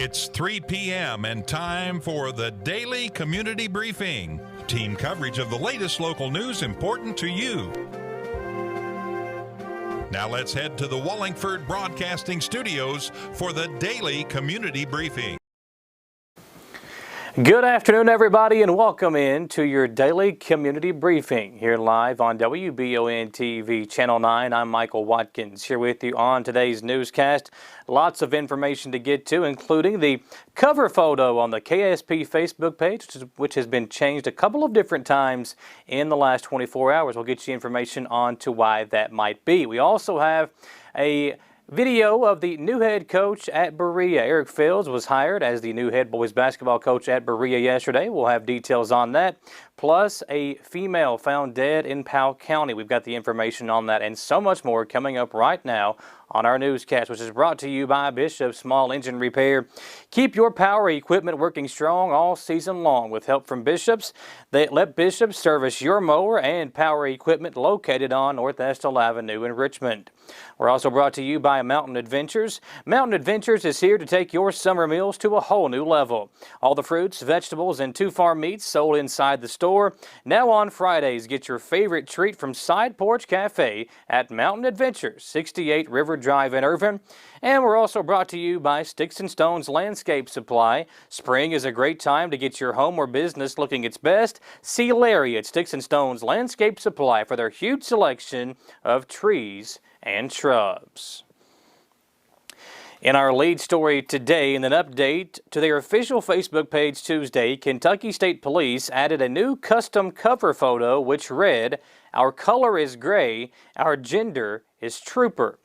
It's 3 p.m. and time for the Daily Community Briefing. Team coverage of the latest local news important to you. Now let's head to the Wallingford Broadcasting Studios for the Daily Community Briefing. Good afternoon, everybody, and welcome in to your Daily Community Briefing here live on WBON TV Channel 9. I'm Michael Watkins here with you on today's newscast. Lots of information to get to, including the cover photo on the KSP Facebook page, which has been changed a couple of different times in the last 24 hours. We'll get you information on to why that might be. We also have a video of the new head coach at Berea. Eric Fields was hired as the new head boys basketball coach at Berea yesterday. We'll have details on that. Plus, a female found dead in Powell County. We've got the information on that and so much more coming up right now on our newscast, which is brought to you by Bishop Small Engine Repair. Keep your power equipment working strong all season long with help from Bishops. They let Bishop service your mower and power equipment located on North Estill Avenue in Richmond. We're also brought to you by Mountain Adventures. Mountain Adventures is here to take your summer meals to a whole new level. All the fruits, vegetables, and two-farm meats sold inside the store. Now on Fridays, get your favorite treat from Side Porch Cafe at Mountain Adventures, 68 River Drive in Irvine. And we're also brought to you by Sticks and Stones Landscape Supply. Spring is a great time to get your home or business looking its best. See Larry at Sticks and Stones Landscape Supply for their huge selection of trees and shrubs. In our lead story today, in an update to their official Facebook page Tuesday, Kentucky State Police added a new custom cover photo which read, "Our color is gray, our gender is trooper."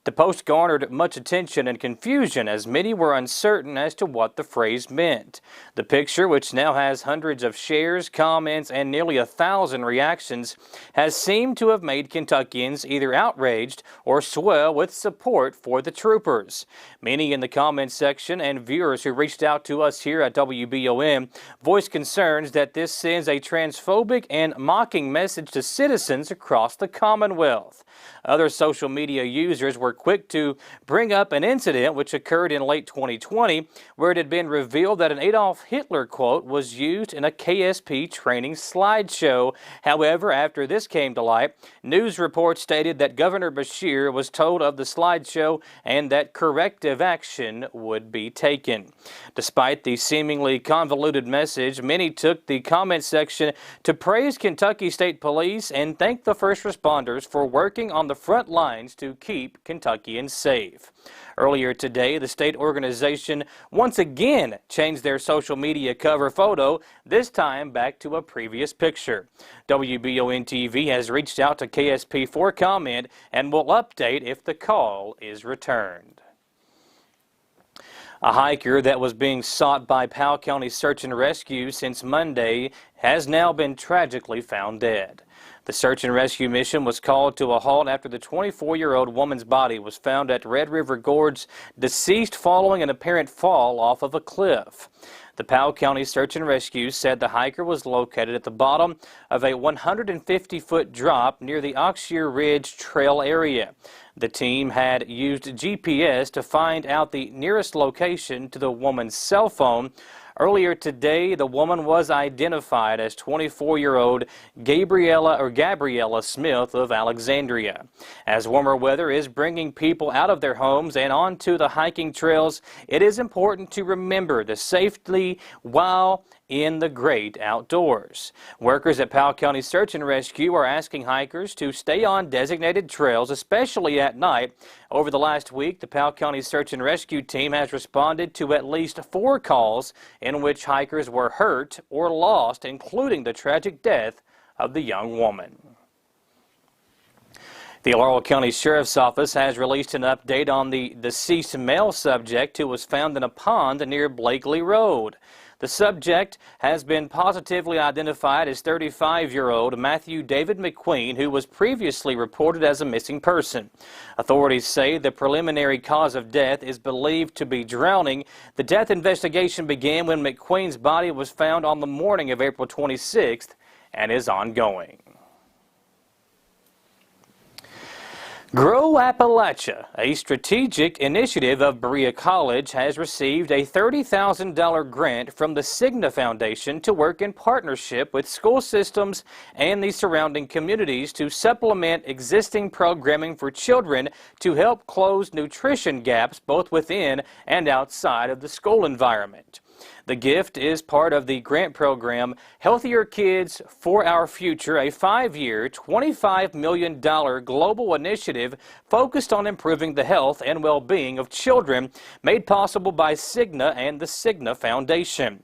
The post garnered much attention and confusion as many were uncertain as to what the phrase meant. The picture, which now has hundreds of shares, comments, and nearly 1,000 reactions, has seemed to have made Kentuckians either outraged or swell with support for the troopers. Many in the comments section and viewers who reached out to us here at WBON voiced concerns that this sends a transphobic and mocking message to citizens across the Commonwealth. Other social media users were quick to bring up an incident which occurred in late 2020 where it had been revealed that an Adolf Hitler quote was used in a KSP training slideshow. However, after this came to light, news reports stated that Governor Beshear was told of the slideshow and that corrective action would be taken. Despite the seemingly convoluted message, many took the comment section to praise Kentucky State Police and thank the first responders for working on the front lines to keep Kentuckians safe. Earlier today, the state organization once again changed their social media cover photo, this time back to a previous picture. WBON TV has reached out to KSP for comment and will update if the call is returned. A hiker that was being sought by Powell County Search and Rescue since Monday has now been tragically found dead. The search and rescue mission was called to a halt after the 24-year-old woman's body was found at Red River Gorge, deceased following an apparent fall off of a cliff. The Powell County Search and Rescue said the hiker was located at the bottom of a 150-foot drop near the Oxear Ridge Trail area. The team had used GPS to find out the nearest location to the woman's cell phone. Earlier today, the woman was identified as 24-year-old Gabriella Smith of Alexandria. As warmer weather is bringing people out of their homes and onto the hiking trails, it is important to remember the safety while in the great outdoors. Workers at Powell County Search and Rescue are asking hikers to stay on designated trails, especially at night. Over the last week, the Powell County Search and Rescue team has responded to at least 4 calls in which hikers were hurt or lost, including the tragic death of the young woman. The Laurel County Sheriff's Office has released an update on the deceased male subject who was found in a pond near Blakely Road. The subject has been positively identified as 35-year-old Matthew David McQueen, who was previously reported as a missing person. Authorities say the preliminary cause of death is believed to be drowning. The death investigation began when McQueen's body was found on the morning of April 26th and is ongoing. Grow Appalachia, a strategic initiative of Berea College, has received a $30,000 grant from the Cigna Foundation to work in partnership with school systems and the surrounding communities to supplement existing programming for children to help close nutrition gaps both within and outside of the school environment. The gift is part of the grant program Healthier Kids for Our Future, a 5-year, $25 million global initiative focused on improving the health and well-being of children, made possible by Cigna and the Cigna Foundation.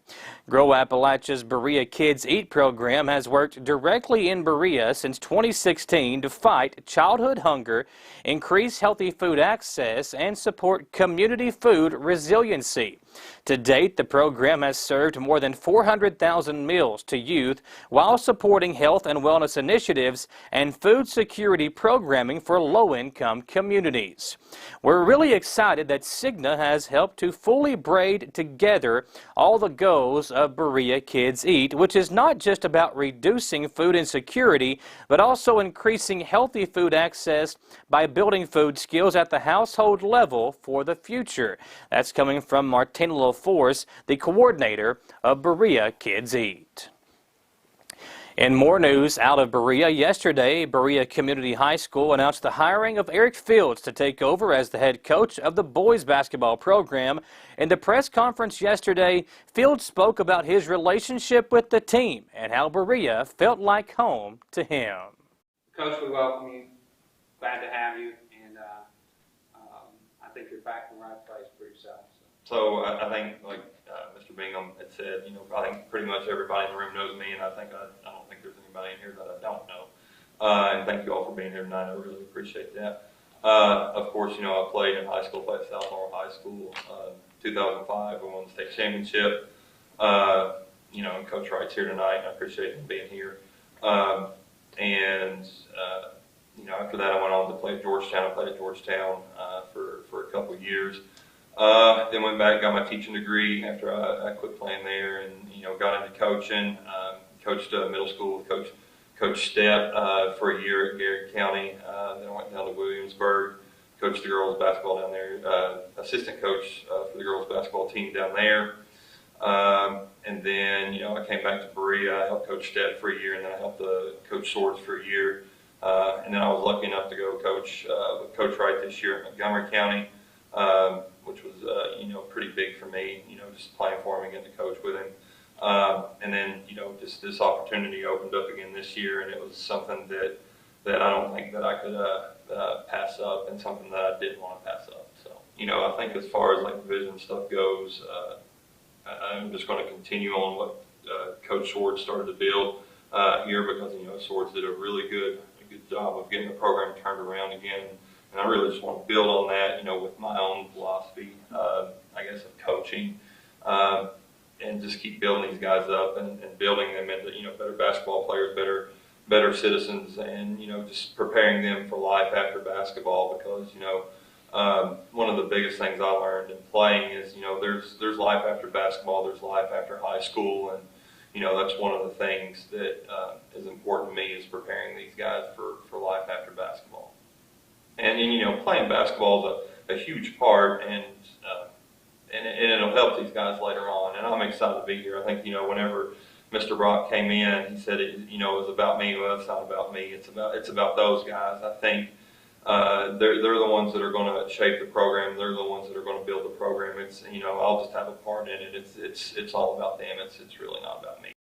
Grow Appalachia's Berea Kids Eat program has worked directly in Berea since 2016 to fight childhood hunger, increase healthy food access, and support community food resiliency. To date, the program has served more than 400,000 meals to youth while supporting health and wellness initiatives and food security programming for low-income communities. We're really excited that Cigna has helped to fully braid together all the goals of Berea Kids Eat, which is not just about reducing food insecurity, but also increasing healthy food access by building food skills at the household level for the future. That's coming from Martina LaForce, the coordinator of Berea Kids Eat. In more news out of Berea, yesterday, Berea Community High School announced the hiring of Eric Fields to take over as the head coach of the boys basketball program. In the press conference yesterday, Fields spoke about his relationship with the team and how Berea felt like home to him. Coach, we welcome you. Glad to have you, and I think you're back in the right place for yourself. So I think, like Mr. Bingham had said, I think pretty much everybody in the room knows me, and I don't think there's anybody in here that I don't know. And thank you all for being here tonight. I really appreciate that. Of course, I played in high school, played at South Laurel High School. 2005, we won the state championship. And Coach Wright's here tonight, and I appreciate him being here. After that, I went on to play at Georgetown. I played at Georgetown for a couple of years. Then went back, got my teaching degree after I quit playing there, and got into coaching. Coached middle school with Coach Stepp for a year at Garrett County. Then I went down to Williamsburg, coached the girls basketball down there. Assistant coach for the girls basketball team down there. And then I came back to Berea. I helped Coach Stepp for a year, and then I helped Coach Swords for a year. And then I was lucky enough to go coach with Coach Wright this year at Montgomery County. Which was, pretty big for me, just playing for him and getting to coach with him. And then, just this opportunity opened up again this year, and it was something that I don't think that I could pass up, and something that I didn't want to pass up. So, I think as far as like division stuff goes, I'm just going to continue on what Coach Swords started to build here, because, Swords did a really good job of getting the program turned around again. And I really just want to build on that, with my own philosophy, I guess, of coaching, and just keep building these guys up and building them into, better basketball players, better citizens, and, just preparing them for life after basketball. Because, one of the biggest things I learned in playing is, there's life after basketball, there's life after high school, and, that's one of the things that is important to me, is preparing these guys for life after basketball. And playing basketball is a huge part, and it'll help these guys later on. And I'm excited to be here. I think, whenever Mr. Brock came in, he said it was about me. Well, it's not about me. It's about those guys. I think they're the ones that are going to shape the program. They're the ones that are going to build the program. It's I'll just have a part in it. It's all about them. It's really not about me.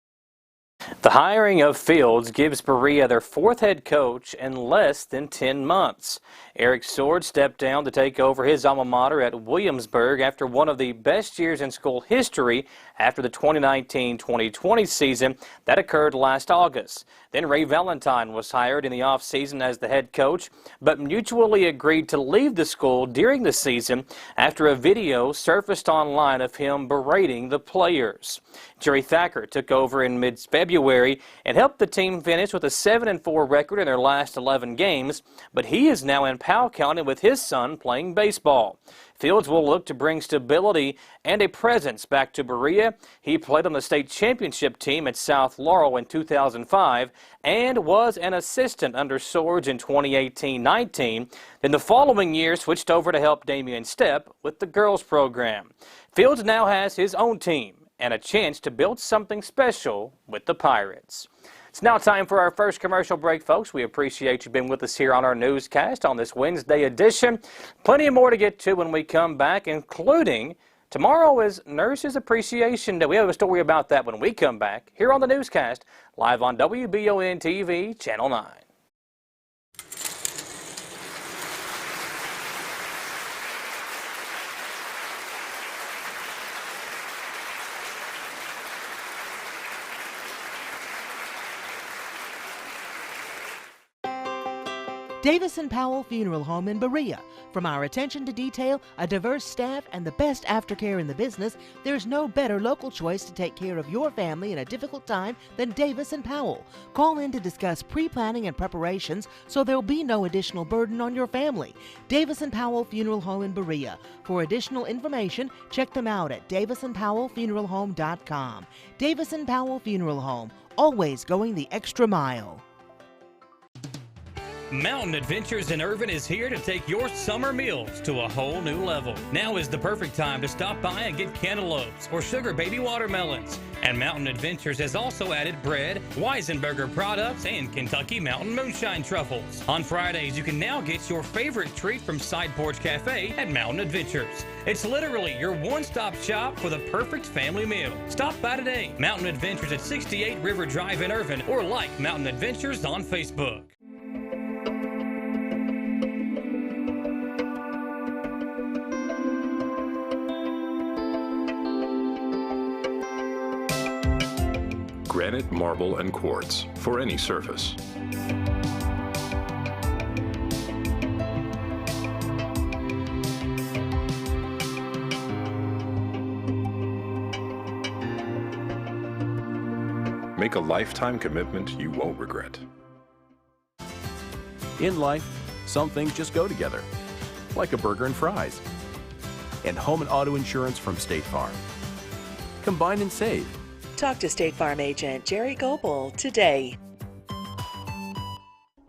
The hiring of Fields gives Berea their 4th head coach in less than 10 months. Eric Swords stepped down to take over his alma mater at Williamsburg after one of the best years in school history after the 2019-2020 season that occurred last August. Then Ray Valentine was hired in the offseason as the head coach, but mutually agreed to leave the school during the season after a video surfaced online of him berating the players. Jerry Thacker took over in mid-February February and helped the team finish with a 7-4 record in their last 11 games, but he is now in Powell County with his son playing baseball. Fields will look to bring stability and a presence back to Berea. He played on the state championship team at South Laurel in 2005 and was an assistant under Swords in 2018-19. Then the following year switched over to help Damian Stepp with the girls program. Fields now has his own team and a chance to build something special with the Pirates. It's now time for our first commercial break, folks. We appreciate you being with us here on our newscast on this Wednesday edition. Plenty more to get to when we come back, including tomorrow is Nurses Appreciation Day. We have a story about that when we come back here on the newscast, live on WBON TV, Channel 9. Davis & Powell Funeral Home in Berea. From our attention to detail, a diverse staff, and the best aftercare in the business, there's no better local choice to take care of your family in a difficult time than Davis & Powell. Call in to discuss pre-planning and preparations so there'll be no additional burden on your family. Davis & Powell Funeral Home in Berea. For additional information, check them out at davisandpowellfuneralhome.com. Davis & Powell Funeral Home, always going the extra mile. Mountain Adventures in Irvin is here to take your summer meals to a whole new level. Now is the perfect time to stop by and get cantaloupes or sugar baby watermelons. And Mountain Adventures has also added bread, Weisenberger products, and Kentucky Mountain Moonshine truffles. On Fridays, you can now get your favorite treat from Side Porch Cafe at Mountain Adventures. It's literally your one-stop shop for the perfect family meal. Stop by today. Mountain Adventures at 68 River Drive in Irvin, or like Mountain Adventures on Facebook. Granite, marble, and quartz for any surface. Make a lifetime commitment you won't regret. In life, some things just go together, like a burger and fries. And home and auto insurance from State Farm. Combine and save. Talk to State Farm agent Jerry Goebel today.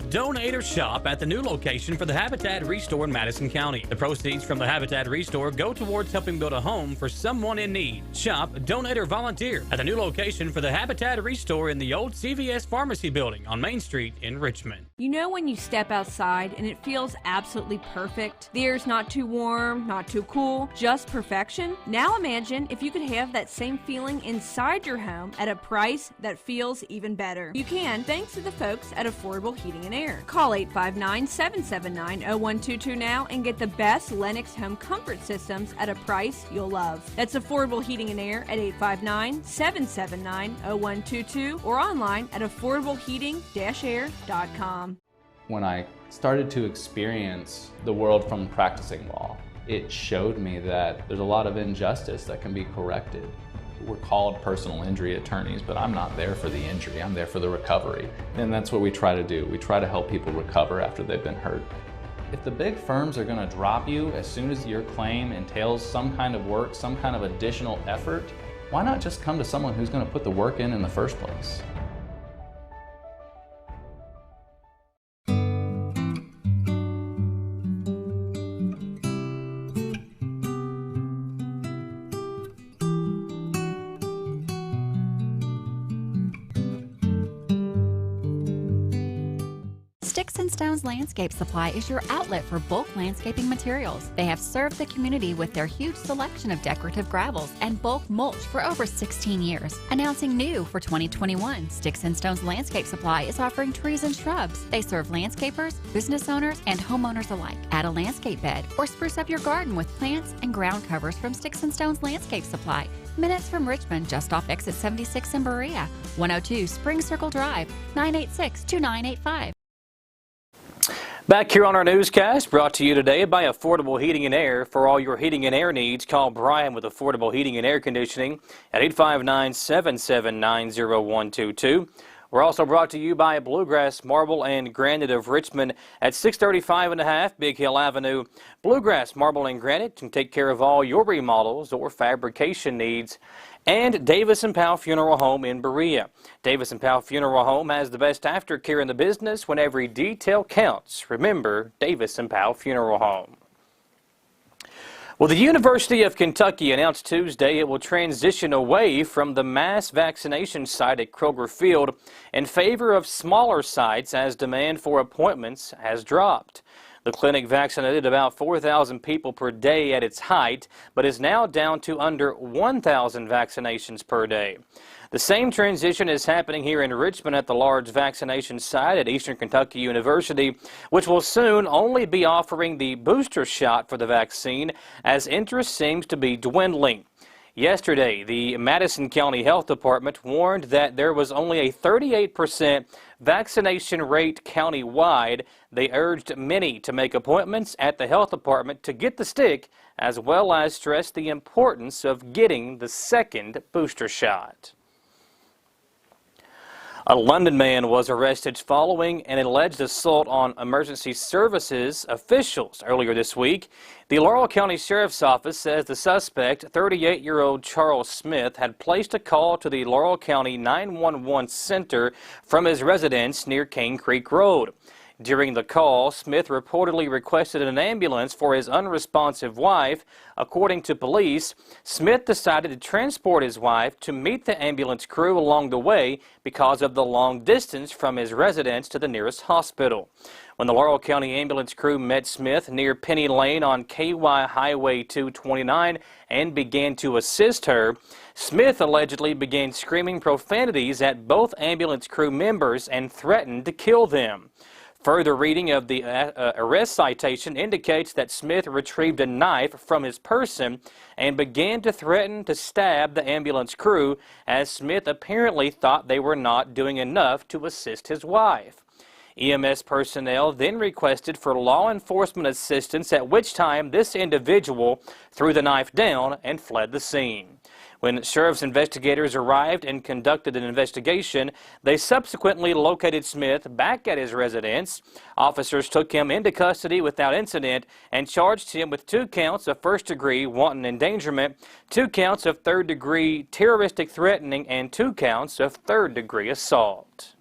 Donate or shop at the new location for the Habitat Restore in Madison County. The proceeds from the Habitat Restore go towards helping build a home for someone in need. Shop, donate, or volunteer at the new location for the Habitat Restore in the old CVS Pharmacy building on Main Street in Richmond. You know when you step outside and it feels absolutely perfect? The air's not too warm, not too cool, just perfection? Now imagine if you could have that same feeling inside your home at a price that feels even better. You can, thanks to the folks at Affordable Heating and Air. Call 859-779-0122 now and get the best Lennox home comfort systems at a price you'll love. That's Affordable Heating and Air at 859-779-0122 or online at affordableheating-air.com. When I started to experience the world from practicing law, it showed me that there's a lot of injustice that can be corrected. We're called personal injury attorneys, but I'm not there for the injury, I'm there for the recovery. And that's what we try to do. We try to help people recover after they've been hurt. If the big firms are going to drop you as soon as your claim entails some kind of work, some kind of additional effort, why not just come to someone who's going to put the work in the first place? Sticks and Stones Landscape Supply is your outlet for bulk landscaping materials. They have served the community with their huge selection of decorative gravels and bulk mulch for over 16 years. Announcing new for 2021, Sticks and Stones Landscape Supply is offering trees and shrubs. They serve landscapers, business owners, and homeowners alike. Add a landscape bed or spruce up your garden with plants and ground covers from Sticks and Stones Landscape Supply. Minutes from Richmond, just off exit 76 in Berea. 102 Spring Circle Drive, 986-2985. Back here on our newscast, brought to you today by Affordable Heating and Air. For all your heating and air needs, call Brian with Affordable Heating and Air Conditioning at 859-779-0122. We're also brought to you by Bluegrass Marble and Granite of Richmond at 635 and a half Big Hill Avenue. Bluegrass Marble and Granite can take care of all your remodels or fabrication needs. And Davis & Powell Funeral Home in Berea. Davis & Powell Funeral Home has the best aftercare in the business when every detail counts. Remember, Davis & Powell Funeral Home. Well, the University of Kentucky announced Tuesday it will transition away from the mass vaccination site at Kroger Field in favor of smaller sites as demand for appointments has dropped. The clinic vaccinated about 4,000 people per day at its height, but is now down to under 1,000 vaccinations per day. The same transition is happening here in Richmond at the large vaccination site at Eastern Kentucky University, which will soon only be offering the booster shot for the vaccine as interest seems to be dwindling. Yesterday, the Madison County Health Department warned that there was only a 38% vaccination rate countywide. They urged many to make appointments at the health department to get the stick, as well as stress the importance of getting the second booster shot. A London man was arrested following an alleged assault on emergency services officials earlier this week. The Laurel County Sheriff's Office says the suspect, 38-year-old Charles Smith, had placed a call to the Laurel County 911 Center from his residence near Cane Creek Road. During the call, Smith reportedly requested an ambulance for his unresponsive wife. According to police, Smith decided to transport his wife to meet the ambulance crew along the way because of the long distance from his residence to the nearest hospital. When the Laurel County ambulance crew met Smith near Penny Lane on KY Highway 229 and began to assist her, Smith allegedly began screaming profanities at both ambulance crew members and threatened to kill them. Further reading of the arrest citation indicates that Smith retrieved a knife from his person and began to threaten to stab the ambulance crew, as Smith apparently thought they were not doing enough to assist his wife. EMS personnel then requested for law enforcement assistance, at which time this individual threw the knife down and fled the scene. When sheriff's investigators arrived and conducted an investigation, they subsequently located Smith back at his residence. Officers took him into custody without incident and charged him with 2 counts of first-degree wanton endangerment, 2 counts of third-degree terroristic threatening, and 2 counts of third-degree assault.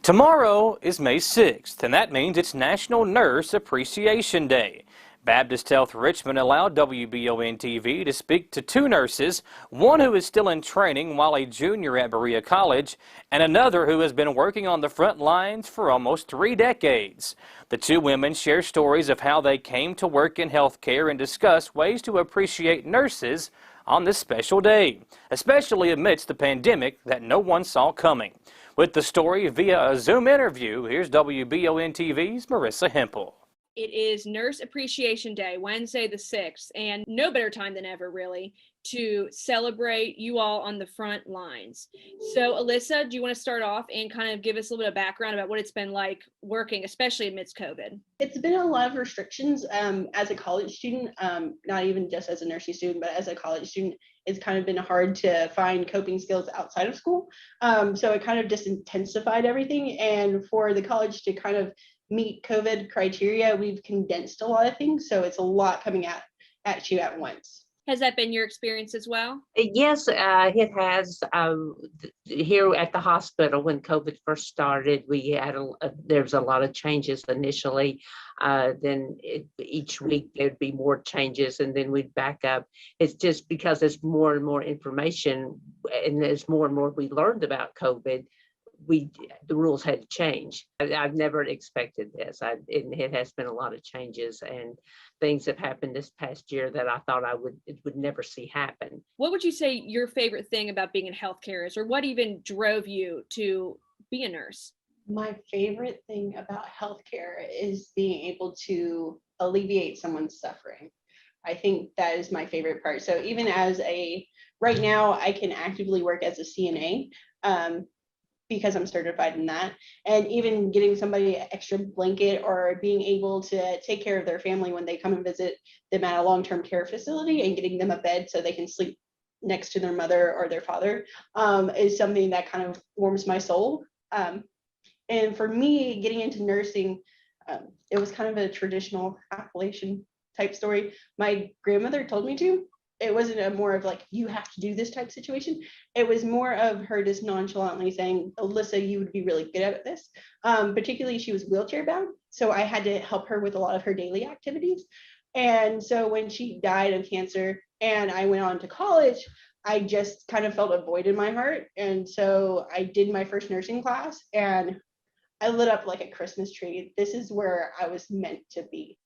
Tomorrow is May 6th, and that means it's National Nurse Appreciation Day. Baptist Health Richmond allowed WBON-TV to speak to 2 nurses, one who is still in training while a junior at Berea College, and another who has been working on the front lines for almost 3 decades. The 2 women share stories of how they came to work in healthcare and discuss ways to appreciate nurses on this special day, especially amidst the pandemic that no one saw coming. With the story via a Zoom interview, here's WBON-TV's Marissa Hempel. It is Nurse Appreciation Day, Wednesday the 6th, and no better time than ever, really, to celebrate you all on the front lines. So, Alyssa, do you want to start off and kind of give us a little bit of background about what it's been like working, especially amidst COVID? It's been a lot of restrictions as a college student, not even just as a nursing student, but as a college student. It's kind of been hard to find coping skills outside of school. So it kind of just intensified everything. And for the college to kind of meet COVID criteria, we've condensed a lot of things. So it's a lot coming at you at once. Has that been your experience as well? Yes, it has. Here at the hospital, when COVID first started, we had there was a lot of changes initially. Then each week there'd be more changes, and then we'd back up. It's just because there's more and more information, and there's more and more we learned about COVID. The rules had to change. I've never expected this. It has been a lot of changes, and things have happened this past year that I thought it would never see happen. What would you say your favorite thing about being in healthcare is, or what even drove you to be a nurse? My favorite thing about healthcare is being able to alleviate someone's suffering. I think that is my favorite part. So even right now I can actively work as a CNA. because I'm certified in that. And even getting somebody an extra blanket or being able to take care of their family when they come and visit them at a long-term care facility and getting them a bed so they can sleep next to their mother or their father is something that kind of warms my soul. And for me, getting into nursing, it was kind of a traditional Appalachian type story. My grandmother told me to. It wasn't a more of like, you have to do this type situation. It was more of her just nonchalantly saying, Alyssa, you would be really good at this. Particularly, she was wheelchair bound. So I had to help her with a lot of her daily activities. And so when she died of cancer and I went on to college, I just kind of felt a void in my heart. And so I did my first nursing class and I lit up like a Christmas tree. This is where I was meant to be.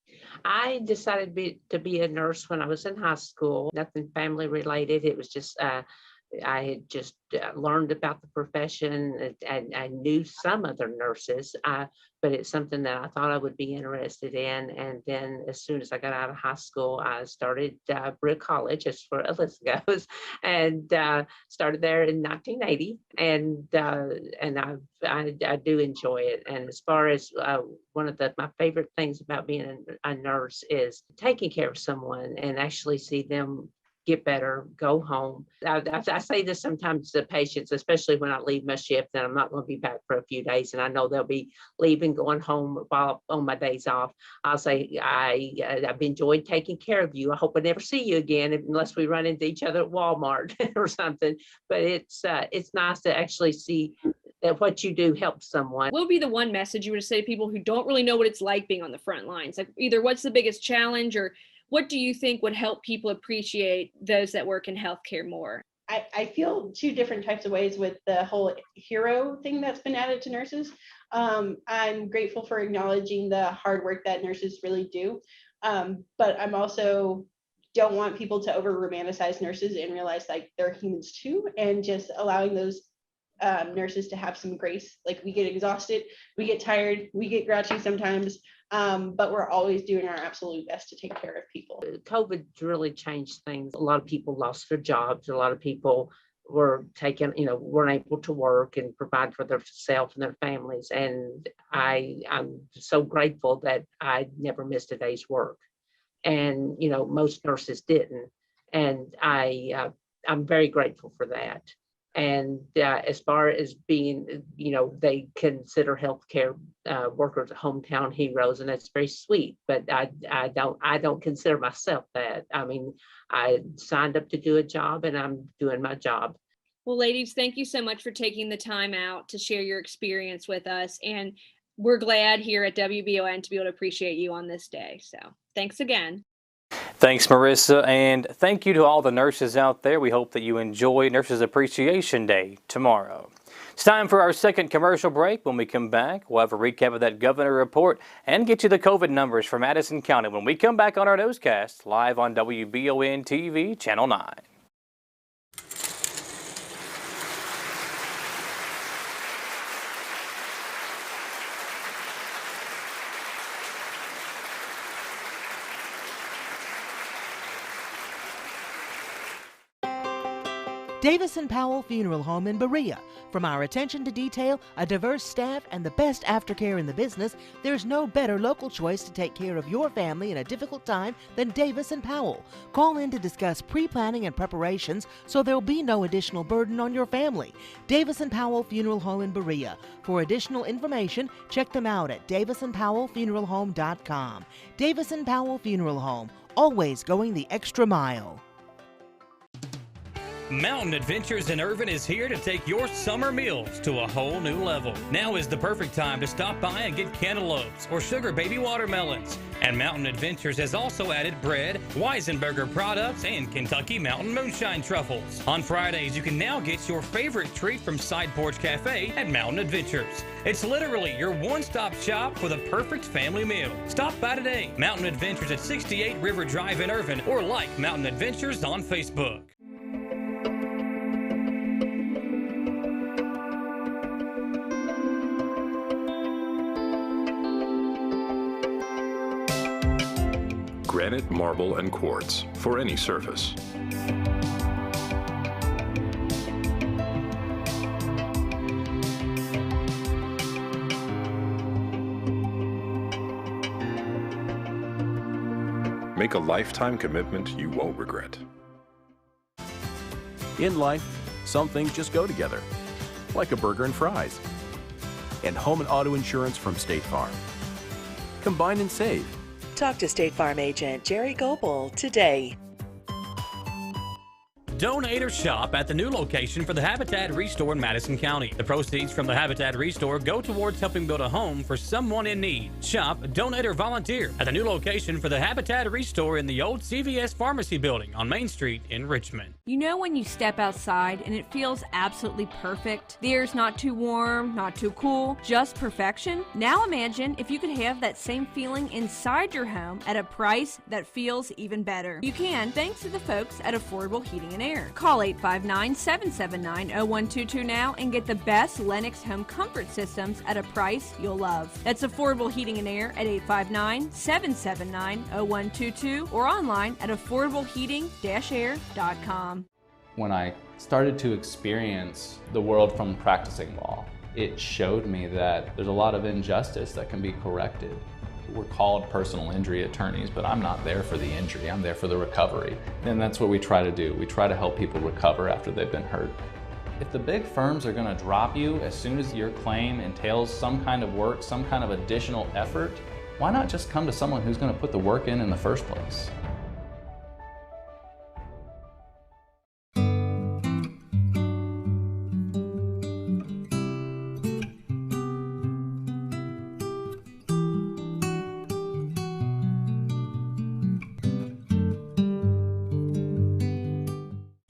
I decided to be a nurse when I was in high school. Nothing family related. It was just I had just learned about the profession. I knew some other nurses, but it's something that I thought I would be interested in. And then as soon as I got out of high school, I started Brick College, as for Alyssa goes, and started there in 1980. And I do enjoy it. And as far as one of my favorite things about being a nurse is taking care of someone and actually see them get better, go home. I say this sometimes to patients, especially when I leave my shift, that I'm not going to be back for a few days, and I know they'll be leaving, going home while on my days off. I'll say, I've enjoyed taking care of you. I hope I never see you again unless we run into each other at Walmart or something. But it's nice to actually see that what you do helps someone. What would be the one message you would say to people who don't really know what it's like being on the front lines? Like either what's the biggest challenge or what do you think would help people appreciate those that work in healthcare more? I feel two different types of ways with the whole hero thing that's been added to nurses. I'm grateful for acknowledging the hard work that nurses really do. But I'm also don't want people to over romanticize nurses and realize like they're humans too, and just allowing those nurses to have some grace. Like we get exhausted, we get tired, we get grouchy sometimes. But we're always doing our absolute best to take care of people. COVID really changed things. A lot of people lost their jobs. A lot of people were weren't able to work and provide for themselves and their families. And I'm so grateful that I never missed a day's work. And, most nurses didn't. And I'm very grateful for that. And as far as being, they consider healthcare workers hometown heroes, and that's very sweet. But I don't consider myself that. I mean, I signed up to do a job, and I'm doing my job. Well, ladies, thank you so much for taking the time out to share your experience with us. And we're glad here at WBON to be able to appreciate you on this day. So thanks again. Thanks, Marissa, and thank you to all the nurses out there. We hope that you enjoy Nurses Appreciation Day tomorrow. It's time for our second commercial break. When we come back, we'll have a recap of that governor report and get you the COVID numbers for Madison County when we come back on our newscast live on WBON TV, Channel 9. Davis & Powell Funeral Home in Berea. From our attention to detail, a diverse staff, and the best aftercare in the business, there's no better local choice to take care of your family in a difficult time than Davis & Powell. Call in to discuss pre-planning and preparations so there'll be no additional burden on your family. Davis & Powell Funeral Home in Berea. For additional information, check them out at davisandpowellfuneralhome.com. Davis & Powell Funeral Home, always going the extra mile. Mountain Adventures in Irvin is here to take your summer meals to a whole new level. Now is the perfect time to stop by and get cantaloupes or sugar baby watermelons. And Mountain Adventures has also added bread, Weisenberger products, and Kentucky Mountain Moonshine truffles. On Fridays, you can now get your favorite treat from Side Porch Cafe at Mountain Adventures. It's literally your one-stop shop for the perfect family meal. Stop by today. Mountain Adventures at 68 River Drive in Irvin, or like Mountain Adventures on Facebook. Granite, marble, and quartz for any surface. Make a lifetime commitment you won't regret. In life, some things just go together, like a burger and fries. And home and auto insurance from State Farm. Combine and save. Talk to State Farm agent Jerry Goebel today. Donate or shop at the new location for the Habitat Restore in Madison County. The proceeds from the Habitat Restore go towards helping build a home for someone in need. Shop, donate, or volunteer at the new location for the Habitat Restore in the old CVS Pharmacy building on Main Street in Richmond. You know when you step outside and it feels absolutely perfect? The air's not too warm, not too cool, just perfection? Now imagine if you could have that same feeling inside your home at a price that feels even better. You can, thanks to the folks at Affordable Heating and Air. Call 859-779-0122 now and get the best Lennox home comfort systems at a price you'll love. That's Affordable Heating and Air at 859-779-0122 or online at affordableheating-air.com. When I started to experience the world from practicing law, it showed me that there's a lot of injustice that can be corrected. We're called personal injury attorneys, but I'm not there for the injury, I'm there for the recovery. And that's what we try to do. We try to help people recover after they've been hurt. If the big firms are gonna drop you as soon as your claim entails some kind of work, some kind of additional effort, why not just come to someone who's gonna put the work in the first place?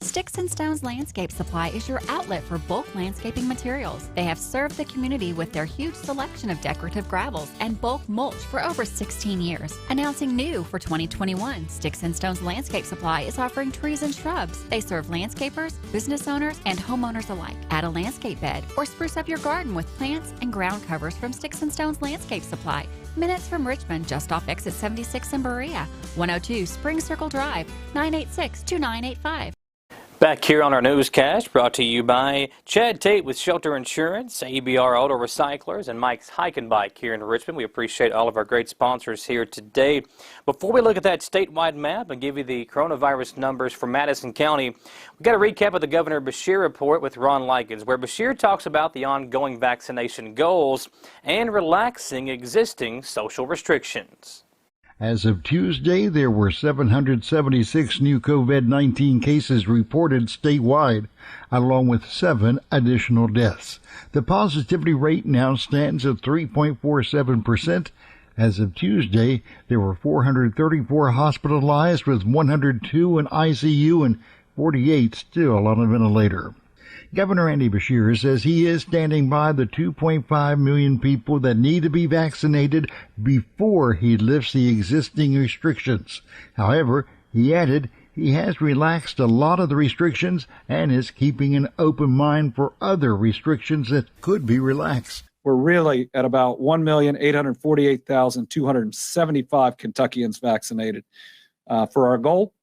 Sticks and Stones Landscape Supply is your outlet for bulk landscaping materials. They have served the community with their huge selection of decorative gravels and bulk mulch for over 16 years. Announcing new for 2021, Sticks and Stones Landscape Supply is offering trees and shrubs. They serve landscapers, business owners, and homeowners alike. Add a landscape bed or spruce up your garden with plants and ground covers from Sticks and Stones Landscape Supply. Minutes from Richmond, just off exit 76 in Berea. 102 Spring Circle Drive, 986-2985. Back here on our newscast, brought to you by Chad Tate with Shelter Insurance, ABR Auto Recyclers, and Mike's Hike and Bike here in Richmond. We appreciate all of our great sponsors here today. Before we look at that statewide map and give you the coronavirus numbers for Madison County, we've got a recap of the Governor Beshear report with Ron Likens, where Beshear talks about the ongoing vaccination goals and relaxing existing social restrictions. As of Tuesday, there were 776 new COVID-19 cases reported statewide, along with 7 additional deaths. The positivity rate now stands at 3.47%. As of Tuesday, there were 434 hospitalized, with 102 in ICU and 48 still on a ventilator. Governor Andy Beshear says he is standing by the 2.5 million people that need to be vaccinated before he lifts the existing restrictions. However, he added he has relaxed a lot of the restrictions and is keeping an open mind for other restrictions that could be relaxed. We're really at about 1,848,275 Kentuckians vaccinated. For our goal,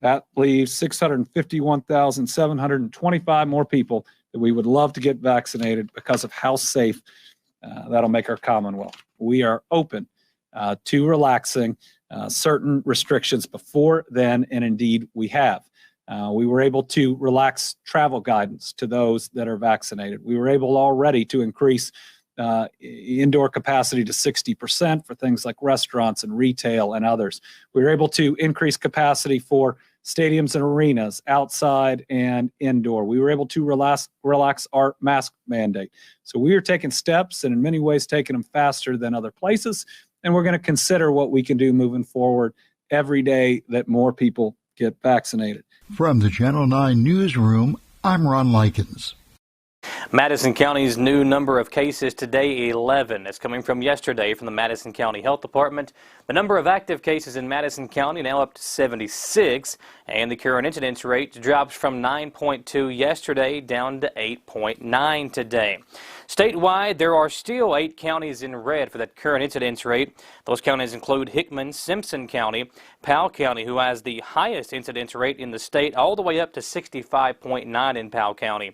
that leaves 651,725 more people that we would love to get vaccinated because of how safe that'll make our Commonwealth. We are open to relaxing certain restrictions before then, and indeed we have. We were able to relax travel guidance to those that are vaccinated. We were able already to increase indoor capacity to 60% for things like restaurants and retail and others. We were able to increase capacity for stadiums and arenas, outside and indoor. We were able to relax our mask mandate. So we are taking steps, and in many ways taking them faster than other places. And we're going to consider what we can do moving forward every day that more people get vaccinated. From the Channel 9 newsroom, I'm Ron Likens. Madison County's new number of cases today, 11. That's coming from yesterday from the Madison County Health Department. The number of active cases in Madison County now up to 76, and the current incidence rate drops from 9.2 yesterday down to 8.9 today. Statewide, there are still 8 counties in red for that current incidence rate. Those counties include Hickman, Simpson County, Powell County, who has the highest incidence rate in the state, all the way up to 65.9 in Powell County.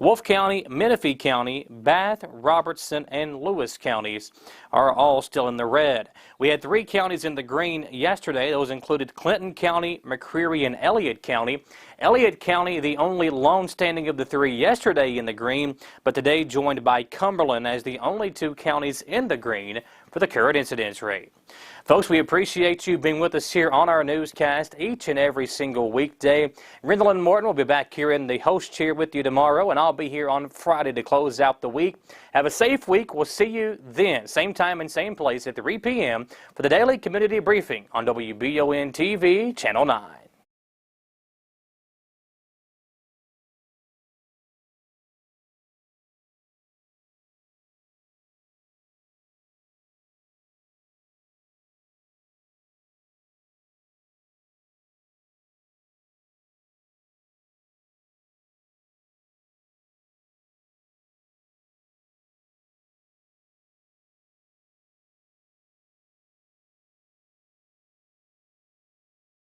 Wolfe County, Menifee County, Bath, Robertson, and Lewis counties are all still in the red. We had 3 counties in the green yesterday. Those included Clinton County, McCreary, and Elliott County. Elliott County, the only lone standing of the 3 yesterday in the green, but today joined by Cumberland as the only 2 counties in the green for the current incidence rate. Folks, we appreciate you being with us here on our newscast each and every single weekday. Rendell and Morton will be back here in the host chair with you tomorrow, and I'll be here on Friday to close out the week. Have a safe week. We'll see you then, same time and same place at 3 p.m. for the Daily Community Briefing on WBON TV, Channel 9.